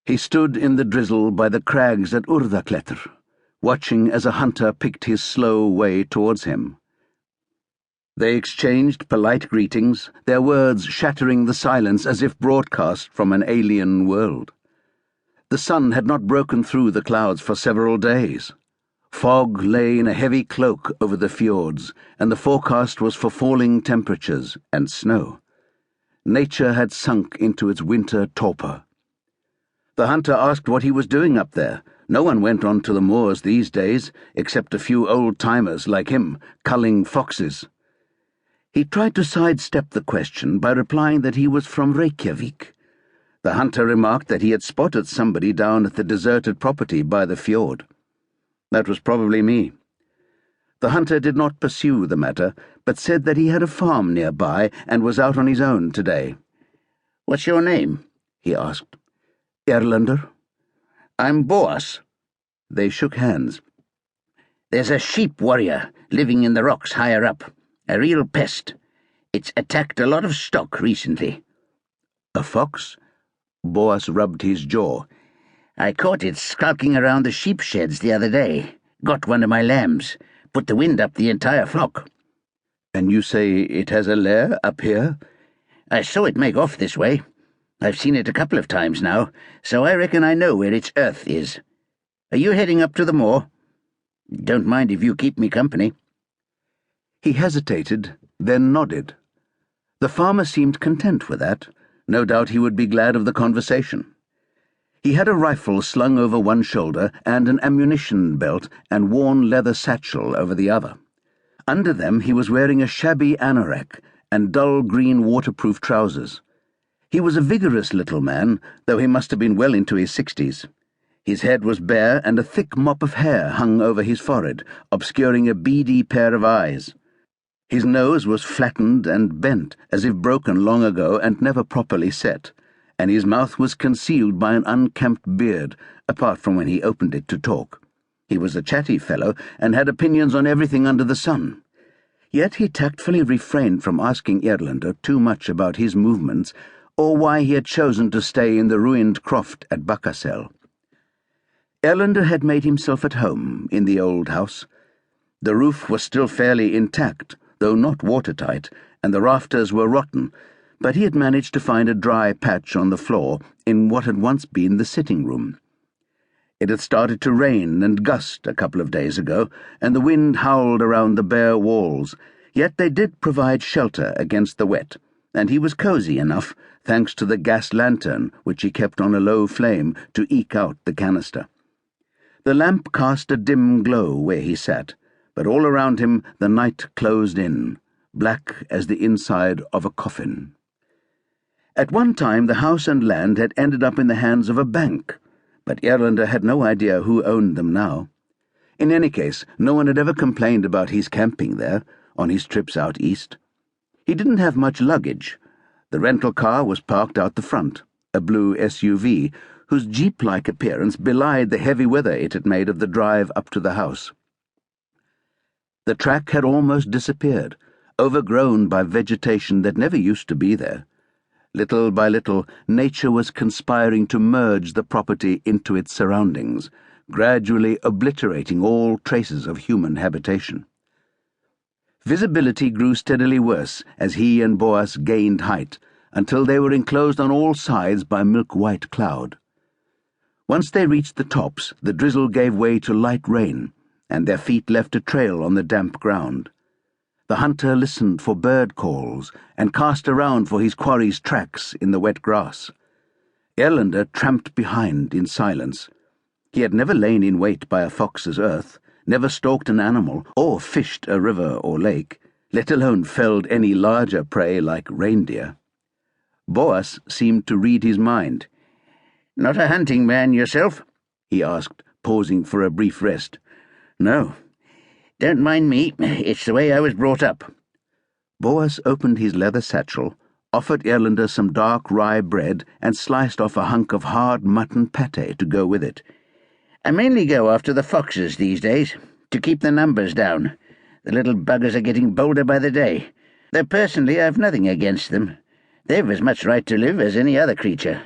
He stood in the drizzle by the crags at Urðaklettur, watching as a hunter picked his slow way towards him. They exchanged polite greetings, their words shattering the silence as if broadcast from an alien world. The sun had not broken through the clouds for several days. Fog lay in a heavy cloak over the fjords, and the forecast was for falling temperatures and snow. Nature had sunk into its winter torpor. The hunter asked what he was doing up there. No one went on to the moors these days, except a few old-timers like him, culling foxes. He tried to sidestep the question by replying that he was from Reykjavik. The hunter remarked that he had spotted somebody down at the deserted property by the fjord. That was probably me. The hunter did not pursue the matter, but said that he had a farm nearby and was out on his own today. "What's your name?" he asked. "Erlendur." "I'm Boas." They shook hands. "There's a sheep warrior living in the rocks higher up. A real pest. It's attacked a lot of stock recently." "A fox?" Boas rubbed his jaw. "I caught it skulking around the sheep sheds the other day. Got one of my lambs. Put the wind up the entire flock." "And you say it has a lair up here?" "I saw it make off this way. I've seen it a couple of times now, so I reckon I know where its earth is. Are you heading up to the moor? Don't mind if you keep me company." He hesitated, then nodded. The farmer seemed content with that. No doubt he would be glad of the conversation. He had a rifle slung over one shoulder and an ammunition belt and worn leather satchel over the other. Under them he was wearing a shabby anorak and dull green waterproof trousers. He was a vigorous little man, though he must have been well into his 60s. His head was bare and a thick mop of hair hung over his forehead, obscuring a beady pair of eyes. His nose was flattened and bent, as if broken long ago and never properly set, and his mouth was concealed by an unkempt beard, apart from when he opened it to talk. He was a chatty fellow, and had opinions on everything under the sun. Yet he tactfully refrained from asking Erlendur too much about his movements, or why he had chosen to stay in the ruined croft at Bakkasel. Erlendur had made himself at home in the old house. The roof was still fairly intact, though not watertight, and the rafters were rotten, but he had managed to find a dry patch on the floor in what had once been the sitting room. It had started to rain and gust a couple of days ago, and the wind howled around the bare walls, yet they did provide shelter against the wet, and he was cosy enough, thanks to the gas lantern which he kept on a low flame to eke out the canister. The lamp cast a dim glow where he sat, but all around him the night closed in, black as the inside of a coffin. At one time the house and land had ended up in the hands of a bank, but Erlendur had no idea who owned them now. In any case, no one had ever complained about his camping there, on his trips out east. He didn't have much luggage. The rental car was parked out the front, a blue SUV, whose jeep-like appearance belied the heavy weather it had made of the drive up to the house. The track had almost disappeared, overgrown by vegetation that never used to be there. Little by little, nature was conspiring to merge the property into its surroundings, gradually obliterating all traces of human habitation. Visibility grew steadily worse as he and Boas gained height, until they were enclosed on all sides by milk-white cloud. Once they reached the tops, the drizzle gave way to light rain, and their feet left a trail on the damp ground. The hunter listened for bird calls and cast around for his quarry's tracks in the wet grass. Erlendur tramped behind in silence. He had never lain in wait by a fox's earth, never stalked an animal or fished a river or lake, let alone felled any larger prey like reindeer. Boas seemed to read his mind. "Not a hunting man yourself?" he asked, pausing for a brief rest. "No. Don't mind me, it's the way I was brought up." Boas opened his leather satchel, offered Erlendur some dark rye bread, and sliced off a hunk of hard mutton pate to go with it. "I mainly go after the foxes these days, to keep the numbers down. The little buggers are getting bolder by the day. Though personally I've nothing against them. They've as much right to live as any other creature.